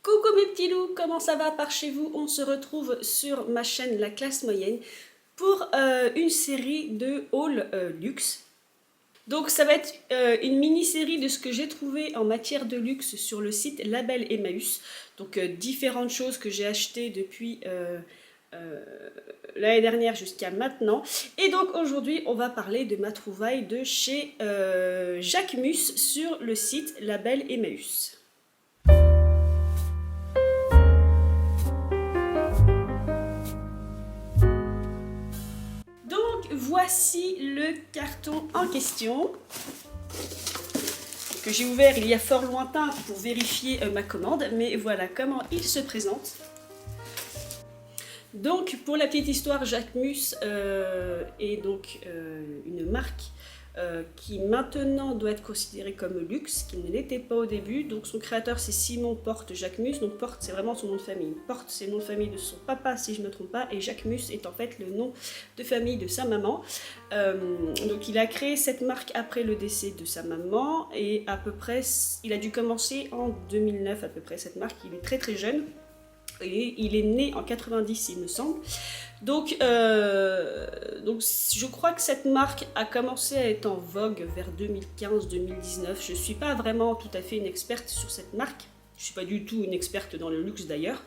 Coucou mes petits loups, comment ça va par chez vous? On se retrouve sur ma chaîne La Classe Moyenne pour une série de haul luxe. Donc ça va être une mini-série de ce que j'ai trouvé en matière de luxe sur le site Label Emmaüs. Donc différentes choses que j'ai achetées depuis l'année dernière jusqu'à maintenant. Et donc aujourd'hui on va parler de ma trouvaille de chez Jacquemus sur le site Label Emmaüs. Voici le carton en question que j'ai ouvert il y a fort lointain pour vérifier ma commande, mais voilà comment il se présente. Donc pour la petite histoire, Jacquemus est donc une marque qui maintenant doit être considérée comme luxe, qui ne l'était pas au début. Donc son créateur c'est Simon Porte Jacquemus, donc Porte c'est vraiment son nom de famille. Porte c'est le nom de famille de son papa si je ne me trompe pas, et Jacquemus est en fait le nom de famille de sa maman. Donc il a créé cette marque après le décès de sa maman, et à peu près, il a dû commencer en 2009 à peu près cette marque, il est très très jeune. Et il est né en 90 il me semble. Donc je crois que cette marque a commencé à être en vogue vers 2015-2019. Je ne suis pas vraiment tout à fait une experte sur cette marque. Je ne suis pas du tout une experte dans le luxe d'ailleurs.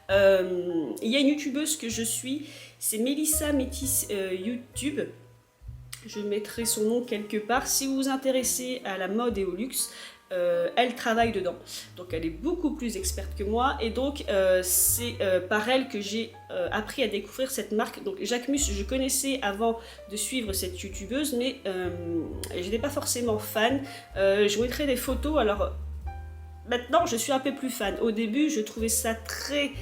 Il y a une youtubeuse que je suis, c'est Melissa Métis YouTube. Je mettrai son nom quelque part. Si vous vous intéressez à la mode et au luxe, elle travaille dedans, donc elle est beaucoup plus experte que moi, et donc c'est par elle que j'ai appris à découvrir cette marque. Donc Jacquemus, je connaissais avant de suivre cette youtubeuse, mais je n'étais pas forcément fan. Je vous mettrai des photos, alors maintenant je suis un peu plus fan. Au début je trouvais ça très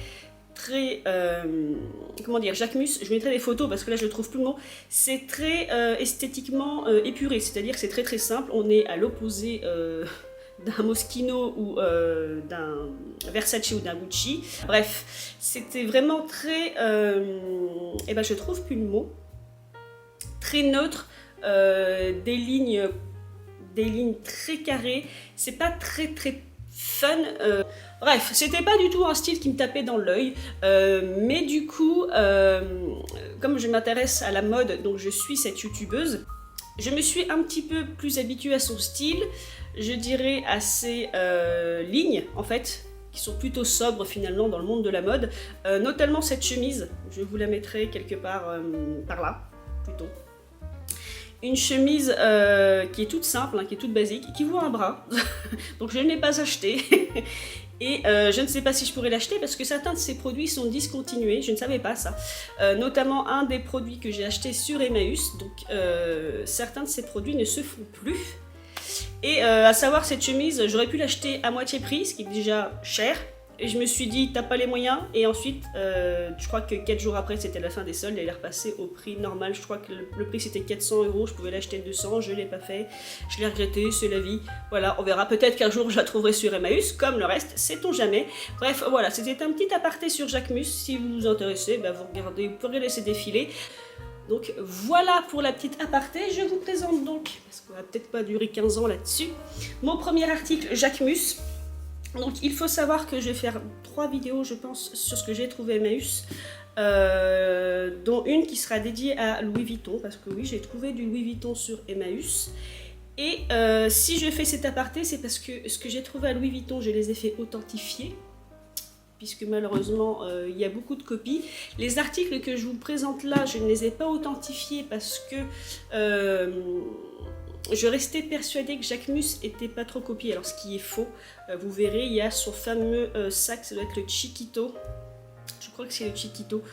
comment dire, Jacquemus, je mettrai des photos parce que là je ne trouve plus le mot, c'est très esthétiquement épuré, c'est-à-dire que c'est très simple, on est à l'opposé d'un Moschino ou d'un Versace ou d'un Gucci. Bref, c'était vraiment très, et ben je trouve plus le mot, très neutre, des lignes très carrées, c'est pas très fun. Bref, c'était pas du tout un style qui me tapait dans l'œil, mais du coup, comme je m'intéresse à la mode, donc je suis cette youtubeuse, je me suis un petit peu plus habituée à son style, je dirais à ses lignes en fait, qui sont plutôt sobres finalement dans le monde de la mode, notamment cette chemise, je vous la mettrai quelque part par là, plutôt. Une chemise qui est toute simple, hein, qui est toute basique, qui vaut un bras, donc je ne l'ai pas achetée. Et je ne sais pas si je pourrais l'acheter parce que certains de ces produits sont discontinués, je ne savais pas ça. Notamment un des produits que j'ai acheté sur Emmaüs, donc certains de ces produits ne se font plus. Et à savoir, cette chemise, j'aurais pu l'acheter à moitié prix, ce qui est déjà cher. Et je me suis dit, t'as pas les moyens. Et ensuite, je crois que 4 jours après, c'était la fin des soldes, elle est repassée au prix normal. Je crois que le prix c'était 400 €, je pouvais l'acheter 200, je l'ai pas fait. Je l'ai regretté, c'est la vie. Voilà, on verra, peut-être qu'un jour je la trouverai sur Emmaüs, comme le reste, sait-on jamais. Bref, voilà, c'était un petit aparté sur Jacquemus. Si vous vous intéressez, bah, vous regardez, vous pourrez laisser défiler. Donc voilà pour la petite aparté, je vous présente donc, parce qu'on va peut-être pas durer 15 ans là-dessus, mon premier article Jacquemus. Donc il faut savoir que je vais faire 3 vidéos je pense sur ce que j'ai trouvé Emmaüs, dont une qui sera dédiée à Louis Vuitton, parce que oui j'ai trouvé du Louis Vuitton sur Emmaüs. Et si je fais cet aparté, c'est parce que ce que j'ai trouvé à Louis Vuitton, je les ai fait authentifier, puisque malheureusement il y a beaucoup de copies. Les articles que je vous présente là, je ne les ai pas authentifiés parce que je restais persuadée que Jacquemus était pas trop copié, alors ce qui est faux. Vous verrez, il y a son fameux sac, ça doit être le Chiquito, je crois que c'est le Chiquito,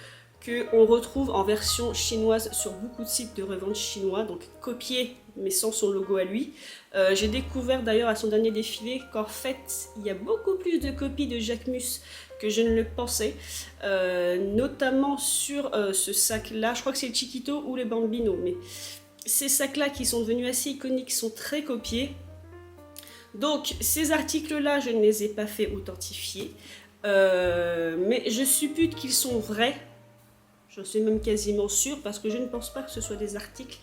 qu'on retrouve en version chinoise sur beaucoup de sites de revente chinois, donc copié mais sans son logo à lui. J'ai découvert d'ailleurs à son dernier défilé qu'en fait il y a beaucoup plus de copies de Jacquemus que je ne le pensais, notamment sur ce sac là, je crois que c'est le Chiquito ou les Bambino, mais ces sacs là qui sont devenus assez iconiques sont très copiés. Donc ces articles là je ne les ai pas fait authentifier, mais je suppute qu'ils sont vrais. J'en suis même quasiment sûre parce que je ne pense pas que ce soit des articles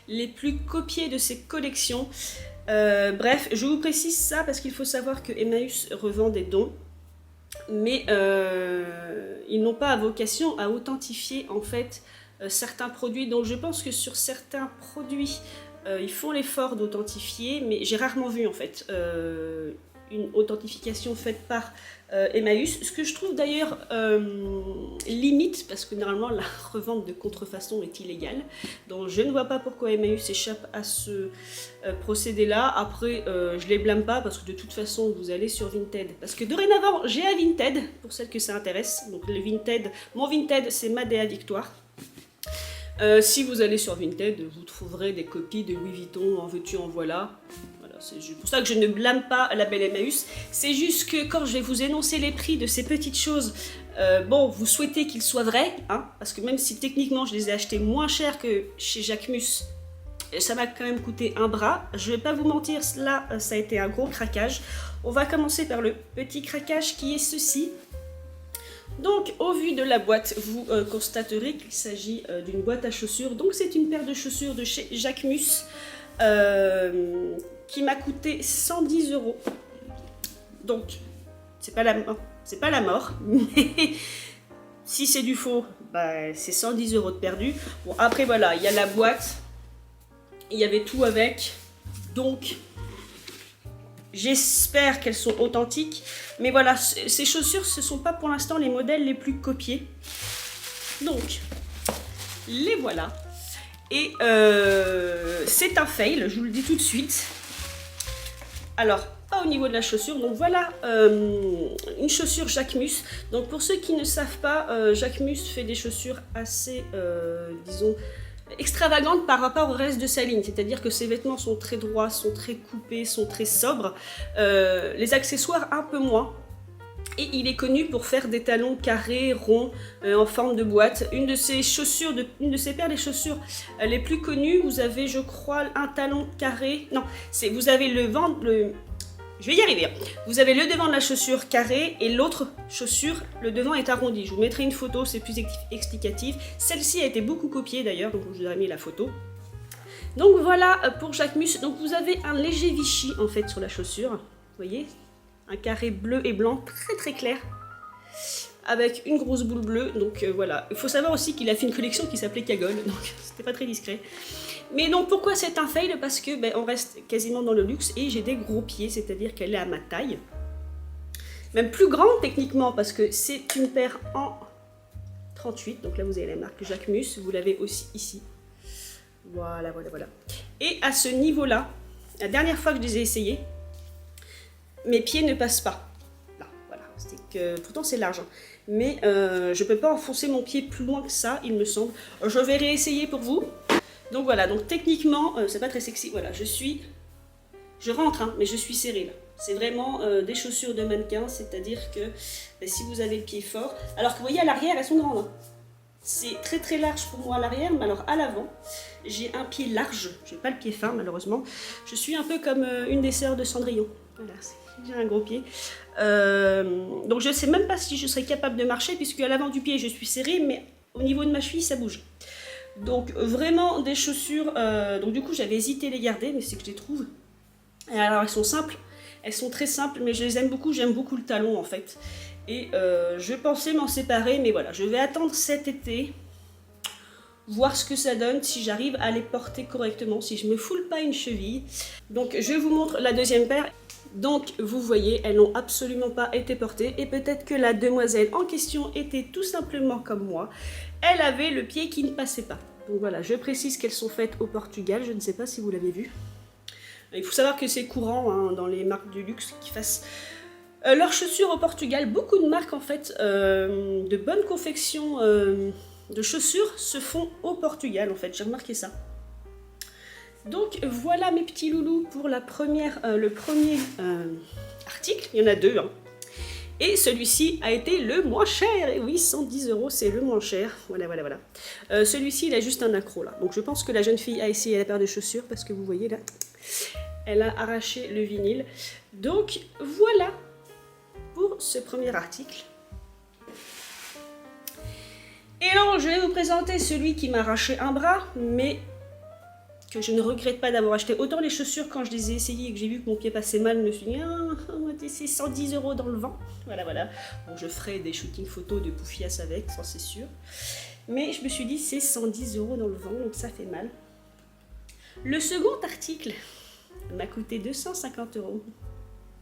les plus copiés de ces collections. Bref, je vous précise ça parce qu'il faut savoir que Emmaüs revend des dons. mais ils n'ont pas vocation à authentifier en fait certains produits. Donc je pense que sur certains produits, ils font l'effort d'authentifier, mais j'ai rarement vu en fait une authentification faite par Emmaüs, ce que je trouve d'ailleurs limite, parce que normalement la revente de contrefaçon est illégale, donc je ne vois pas pourquoi Emmaüs échappe à ce procédé-là. Après, je les blâme pas, parce que de toute façon vous allez sur Vinted, parce que dorénavant j'ai un Vinted, pour celles que ça intéresse, donc le Vinted, mon Vinted c'est Madea Victoire. Si vous allez sur Vinted, vous trouverez des copies de Louis Vuitton, en veux-tu, en voilà. C'est pour ça que je ne blâme pas la belle Emmaüs. C'est juste que quand je vais vous énoncer les prix de ces petites choses, bon, vous souhaitez qu'ils soient vrais, hein, parce que même si techniquement je les ai achetés moins cher que chez Jacquemus, ça m'a quand même coûté un bras. Je vais pas vous mentir, là, ça a été un gros craquage. On va commencer par le petit craquage qui est ceci. Donc, au vu de la boîte, vous constaterez qu'il s'agit d'une boîte à chaussures. Donc, c'est une paire de chaussures de chez Jacquemus qui m'a coûté 110 €. Donc, c'est pas la mort, mais si c'est du faux, bah, c'est 110 € de perdu. Bon, après, voilà, il y a la boîte, il y avait tout avec, donc j'espère qu'elles sont authentiques. Mais voilà, ces chaussures, ce ne sont pas pour l'instant les modèles les plus copiés. Donc, les voilà. Et c'est un fail, je vous le dis tout de suite. Alors, pas au niveau de la chaussure. Donc voilà une chaussure Jacquemus. Donc pour ceux qui ne savent pas, Jacquemus fait des chaussures assez, disons, extravagantes par rapport au reste de sa ligne. C'est-à-dire que ses vêtements sont très droits, sont très coupés, sont très sobres. Les accessoires un peu moins. Et il est connu pour faire des talons carrés, ronds, en forme de boîte. Une de ses paires de chaussures les plus connues, vous avez, je crois, un talon carré. Non, vous avez je vais y arriver. Vous avez le devant de la chaussure carré et l'autre chaussure, le devant est arrondi. Je vous mettrai une photo, c'est plus explicatif. Celle-ci a été beaucoup copiée d'ailleurs, donc je vous ai mis la photo. Donc voilà pour Jacquemus. Donc vous avez un léger Vichy en fait sur la chaussure. Vous voyez ? Un carré bleu et blanc très très clair avec une grosse boule bleue. Donc voilà, il faut savoir aussi qu'il a fait une collection qui s'appelait Cagole, donc c'était pas très discret. Mais donc pourquoi c'est un fail? Parce que on reste quasiment dans le luxe et j'ai des gros pieds, c'est-à-dire qu'elle est à ma taille, même plus grande techniquement, parce que c'est une paire en 38. Donc là vous avez la marque Jacquemus, vous l'avez aussi ici. Voilà, voilà, voilà. Et à ce niveau-là, la dernière fois que je les ai essayés, mes pieds ne passent pas. Là, voilà. Pourtant c'est large, hein. Mais je ne peux pas enfoncer mon pied plus loin que ça, il me semble. Je vais réessayer pour vous. Donc voilà, donc techniquement, c'est pas très sexy. Voilà, je rentre, hein, mais je suis serrée là. C'est vraiment des chaussures de mannequin, c'est-à-dire que si vous avez le pied fort. Alors que vous voyez à l'arrière, elles sont grandes, hein. C'est très très large pour moi à l'arrière, mais alors à l'avant, j'ai un pied large. Je n'ai pas le pied fin malheureusement. Je suis un peu comme une des sœurs de Cendrillon. Voilà, j'ai un gros pied. Donc je ne sais même pas si je serais capable de marcher, puisque à l'avant du pied je suis serrée, mais au niveau de ma cheville ça bouge. Donc vraiment des chaussures, donc du coup j'avais hésité à les garder, mais c'est que je les trouve. Et alors elles sont simples, elles sont très simples, mais je les aime beaucoup, j'aime beaucoup le talon en fait. Et je pensais m'en séparer, mais voilà, je vais attendre cet été, voir ce que ça donne, si j'arrive à les porter correctement, si je me foule pas une cheville. Donc je vous montre la deuxième paire. Donc vous voyez, elles n'ont absolument pas été portées, et peut-être que la demoiselle en question était tout simplement comme moi, elle avait le pied qui ne passait pas. Donc voilà, je précise qu'elles sont faites au Portugal, je ne sais pas si vous l'avez vu. Il faut savoir que c'est courant hein, dans les marques du luxe qui fassent leurs chaussures au Portugal. Beaucoup de marques en fait, de bonne confection de chaussures se font au Portugal en fait, j'ai remarqué ça. Donc voilà mes petits loulous pour le premier article, il y en a deux. Hein. Et celui-ci a été le moins cher, et oui 110 € c'est le moins cher, voilà voilà voilà. Celui-ci il a juste un accro là, donc je pense que la jeune fille a essayé la paire de chaussures parce que vous voyez là, elle a arraché le vinyle. Donc voilà pour ce premier article. Et alors je vais vous présenter celui qui m'a arraché un bras, mais que je ne regrette pas d'avoir acheté. Autant les chaussures, quand je les ai essayées et que j'ai vu que mon pied passait mal, je me suis dit, c'est 110 € dans le vent. Voilà. Bon, je ferai des shootings photos de Poufias avec, ça c'est sûr. Mais je me suis dit, c'est 110 € dans le vent, donc ça fait mal. Le second article m'a coûté 250 €.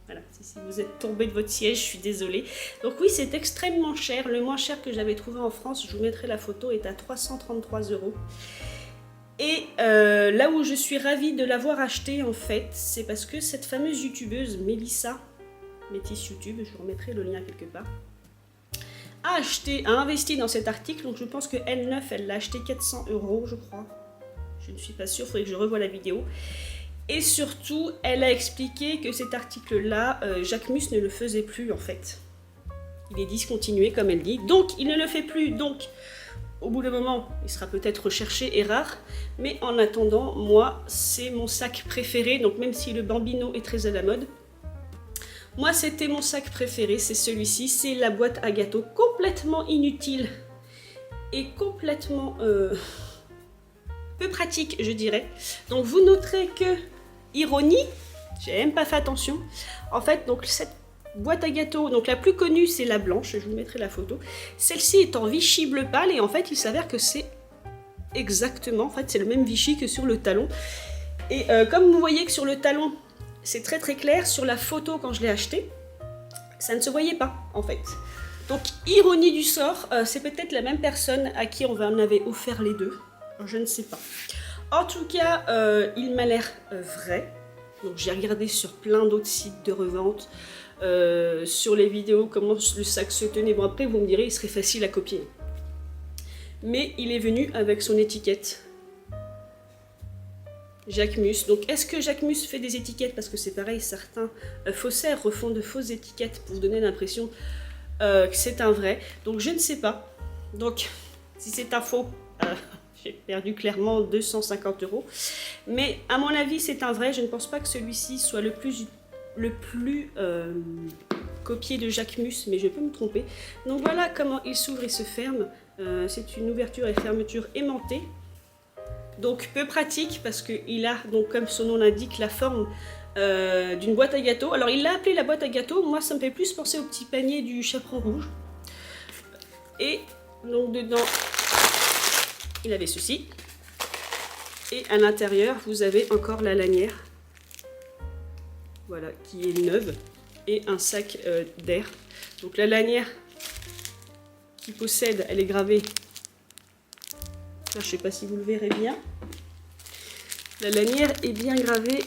Voilà, si vous êtes tombé de votre siège, je suis désolée. Donc oui, c'est extrêmement cher. Le moins cher que j'avais trouvé en France, je vous mettrai la photo, est à 333 €. Et là où je suis ravie de l'avoir acheté, en fait, c'est parce que cette fameuse youtubeuse, Mélissa, Métis YouTube, je vous remettrai le lien quelque part, a investi dans cet article. Donc je pense que L9, elle l'a acheté 400 €, je crois. Je ne suis pas sûre, il faudrait que je revoie la vidéo. Et surtout, elle a expliqué que cet article-là, Jacquemus ne le faisait plus, en fait. Il est discontinué, comme elle dit. Donc, il ne le fait plus. Donc, au bout d'un moment, il sera peut-être recherché et rare. Mais en attendant, moi, c'est mon sac préféré. Donc, même si le Bambino est très à la mode, moi, c'était mon sac préféré. C'est celui-ci. C'est la boîte à gâteaux. Complètement inutile. Et complètement peu pratique, je dirais. Donc, vous noterez que, ironie, j'ai même pas fait attention. En fait, donc, cette boîte à gâteaux, donc la plus connue, c'est la blanche. Je vous mettrai la photo. Celle-ci est en Vichy bleu pâle. Et en fait, il s'avère que c'est exactement, en fait, c'est le même Vichy que sur le talon. Et comme vous voyez que sur le talon, c'est très très clair, sur la photo quand je l'ai acheté, ça ne se voyait pas en fait. Donc ironie du sort, c'est peut-être la même personne à qui on en avait offert les deux, je ne sais pas. En tout cas, il m'a l'air vrai. Donc j'ai regardé sur plein d'autres sites de revente, sur les vidéos, comment le sac se tenait. Bon après vous me direz, il serait facile à copier. Mais il est venu avec son étiquette. Jacquemus. Donc, est-ce que Jacquemus fait des étiquettes? Parce que c'est pareil, certains faussaires refont de fausses étiquettes pour vous donner l'impression que c'est un vrai. Donc, je ne sais pas. Donc, si c'est un faux, j'ai perdu clairement 250 €. Mais à mon avis, c'est un vrai. Je ne pense pas que celui-ci soit le plus copié de Jacquemus, mais je peux me tromper. Donc, voilà comment il s'ouvre et se ferme. C'est une ouverture et fermeture aimantée. Donc peu pratique parce qu'il a, donc, comme son nom l'indique, la forme d'une boîte à gâteaux. Alors il l'a appelé la boîte à gâteaux, moi ça me fait plus penser au petit panier du chaperon rouge. Et donc dedans, il avait ceci. Et à l'intérieur, vous avez encore la lanière, voilà, qui est neuve, et un sac d'air. Donc la lanière qui possède, elle est gravée. Je ne sais pas si vous le verrez bien. La lanière est bien gravée.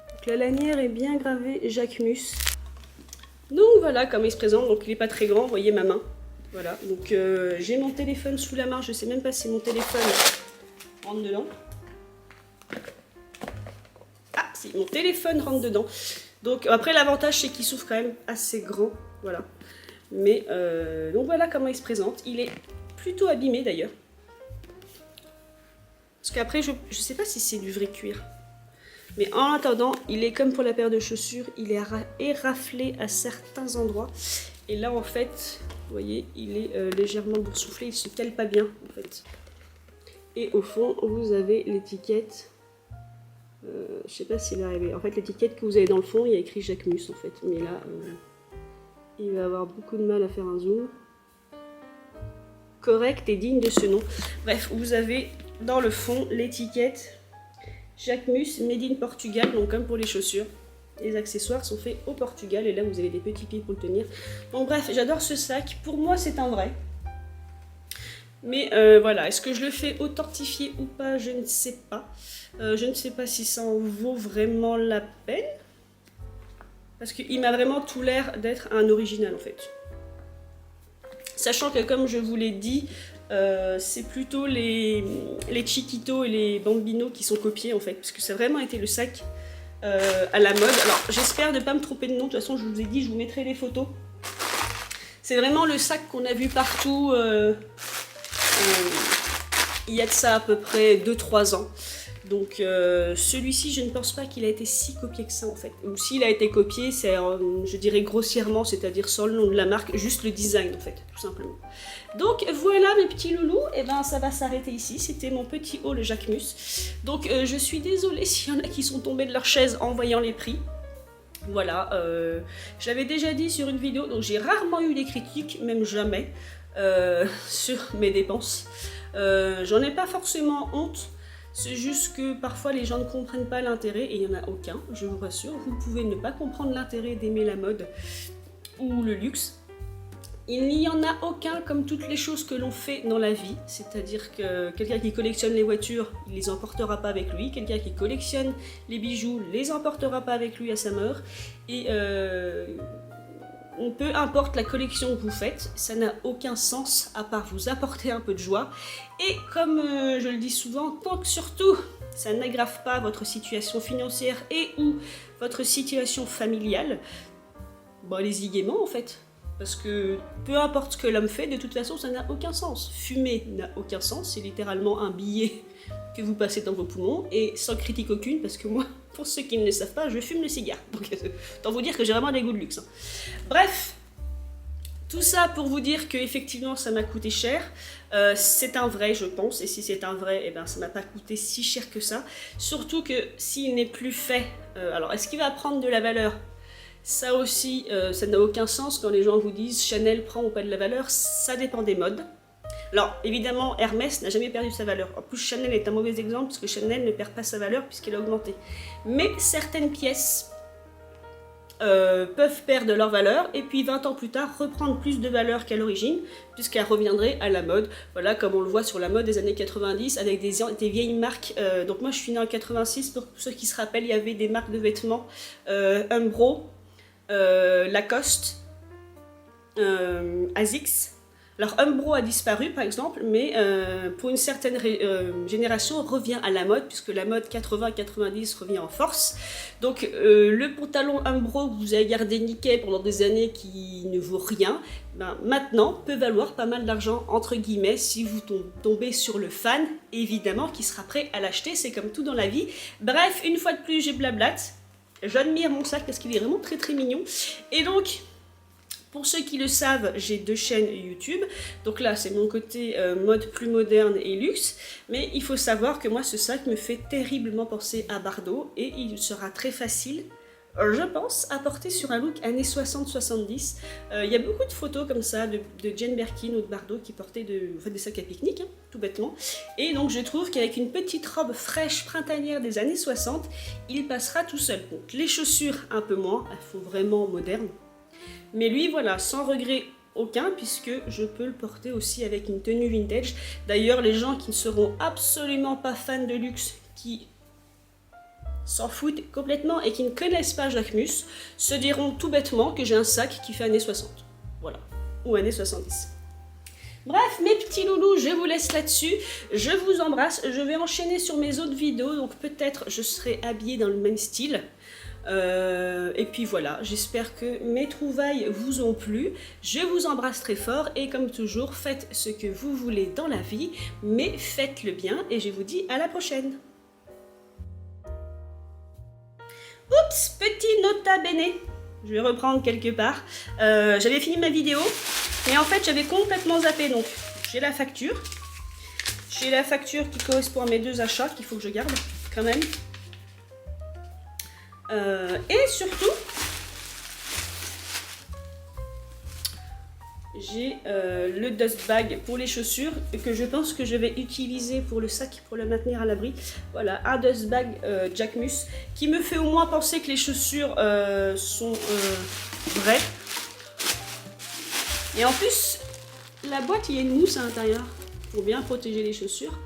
Donc, la lanière est bien gravée Jacquemus. Donc voilà comment il se présente. Donc il n'est pas très grand, vous voyez ma main. Voilà. Donc j'ai mon téléphone sous la main. Je ne sais même pas si mon téléphone rentre dedans. Ah si, mon téléphone rentre dedans. Donc après l'avantage c'est qu'il s'ouvre quand même assez grand. Voilà. Mais donc voilà comment il se présente. Il est plutôt abîmé d'ailleurs. Parce qu'après, je ne sais pas si c'est du vrai cuir. Mais en attendant, il est comme pour la paire de chaussures. Il est éraflé à certains endroits. Et là, en fait, vous voyez, il est légèrement boursouflé. Il ne se cale pas bien, en fait. Et au fond, vous avez l'étiquette. Je ne sais pas s'il est arrivé. En fait, l'étiquette que vous avez dans le fond, il y a écrit Jacquemus, en fait. Mais là... il va avoir beaucoup de mal à faire un zoom correct et digne de ce nom. Bref, vous avez dans le fond l'étiquette Jacquemus Made in Portugal, donc comme pour les chaussures. Les accessoires sont faits au Portugal et là vous avez des petits pieds pour le tenir. Donc bref, j'adore ce sac. Pour moi, c'est un vrai. Mais voilà, est-ce que je le fais authentifier ou pas? Je ne sais pas. Je ne sais pas si ça en vaut vraiment la peine. Parce qu'il m'a vraiment tout l'air d'être un original en fait. Sachant que comme je vous l'ai dit, c'est plutôt les Chiquito et les Bambino qui sont copiés en fait. Parce que ça a vraiment été le sac à la mode. Alors j'espère ne pas me tromper de nom. De toute façon je vous ai dit, je vous mettrai les photos. C'est vraiment le sac qu'on a vu partout. Il y a de ça à peu près 2-3 ans. Donc celui-ci, je ne pense pas qu'il a été si copié que ça en fait. Ou s'il a été copié, c'est je dirais grossièrement, c'est-à-dire sans le nom de la marque, juste le design en fait, tout simplement. Donc voilà mes petits loulous, et ben ça va s'arrêter ici. C'était mon petit haul Jacquemus. Donc je suis désolée s'il y en a qui sont tombés de leur chaise en voyant les prix. Voilà, j'avais déjà dit sur une vidéo, donc j'ai rarement eu des critiques, même jamais, sur mes dépenses. J'en ai pas forcément honte, c'est juste que parfois les gens ne comprennent pas l'intérêt, et il n'y en a aucun, je vous rassure. Vous pouvez ne pas comprendre l'intérêt d'aimer la mode ou le luxe. Il n'y en a aucun comme toutes les choses que l'on fait dans la vie, c'est-à-dire que quelqu'un qui collectionne les voitures, il les emportera pas avec lui, quelqu'un qui collectionne les bijoux, les emportera pas avec lui à sa mort, et peu importe la collection que vous faites, ça n'a aucun sens à part vous apporter un peu de joie, et comme je le dis souvent, tant que surtout ça n'aggrave pas votre situation financière et ou votre situation familiale, bon allez-y gaiement en fait. Parce que peu importe ce que l'homme fait, de toute façon, ça n'a aucun sens. Fumer n'a aucun sens, c'est littéralement un billet que vous passez dans vos poumons, et sans critique aucune, parce que moi, pour ceux qui ne le savent pas, je fume le cigare. Donc, autant vous dire que j'ai vraiment des goûts de luxe. Hein. Bref, tout ça pour vous dire qu'effectivement, ça m'a coûté cher. C'est un vrai, je pense, et si c'est un vrai, eh ben, ça m'a pas coûté si cher que ça. Surtout que s'il n'est plus fait, alors est-ce qu'il va prendre de la valeur ? Ça aussi, ça n'a aucun sens quand les gens vous disent Chanel prend ou pas de la valeur, ça dépend des modes. Alors évidemment, Hermès n'a jamais perdu sa valeur. En plus, Chanel est un mauvais exemple parce que Chanel ne perd pas sa valeur puisqu'elle a augmenté. Mais certaines pièces peuvent perdre leur valeur et puis 20 ans plus tard reprendre plus de valeur qu'à l'origine puisqu'elles reviendraient à la mode. Voilà, comme on le voit sur la mode des années 90 avec des vieilles marques. Donc moi je suis née en 86, pour ceux qui se rappellent, il y avait des marques de vêtements Umbro, Lacoste, Asics. Alors Umbro a disparu par exemple, mais pour une certaine génération revient à la mode, puisque la mode 80-90 revient en force. Donc le pantalon Umbro que vous avez gardé nickel pendant des années qui ne vaut rien, ben, maintenant peut valoir pas mal d'argent entre guillemets si vous tombez sur le fan, évidemment qui sera prêt à l'acheter, c'est comme tout dans la vie. Bref, une fois de plus j'ai blablate. J'admire mon sac parce qu'il est vraiment très très mignon. Et donc, pour ceux qui le savent, j'ai 2 chaînes YouTube. Donc là, c'est mon côté mode plus moderne et luxe. Mais il faut savoir que moi, ce sac me fait terriblement penser à Bardot. Et il sera très facile, je pense, à porter sur un look années 60-70. Il y a beaucoup de photos comme ça de Jane Birkin ou de Bardot qui portaient des sacs à pique-nique, hein, tout bêtement. Et donc je trouve qu'avec une petite robe fraîche printanière des années 60, il passera tout seul. Donc les chaussures un peu moins, elles font vraiment moderne. Mais lui voilà, sans regret aucun, puisque je peux le porter aussi avec une tenue vintage. D'ailleurs les gens qui ne seront absolument pas fans de luxe, qui s'en foutent complètement et qui ne connaissent pas Jacquemus, se diront tout bêtement que j'ai un sac qui fait années 60. Voilà. Ou années 70. Bref, mes petits loulous, je vous laisse là-dessus. Je vous embrasse. Je vais enchaîner sur mes autres vidéos, donc peut-être je serai habillée dans le même style. Et puis voilà, j'espère que mes trouvailles vous ont plu. Je vous embrasse très fort et comme toujours, faites ce que vous voulez dans la vie, mais faites-le bien et je vous dis à la prochaine. Oups, petit nota bene. Je vais reprendre quelque part. J'avais fini ma vidéo, mais en fait j'avais complètement zappé. Donc j'ai la facture. J'ai la facture qui correspond à mes 2 achats qu'il faut que je garde quand même. Et surtout, j'ai le dust bag pour les chaussures que je pense que je vais utiliser pour le sac pour le maintenir à l'abri. Voilà, un dust bag Jacquemus qui me fait au moins penser que les chaussures sont vraies. Et en plus, la boîte, il y a une mousse à l'intérieur pour bien protéger les chaussures.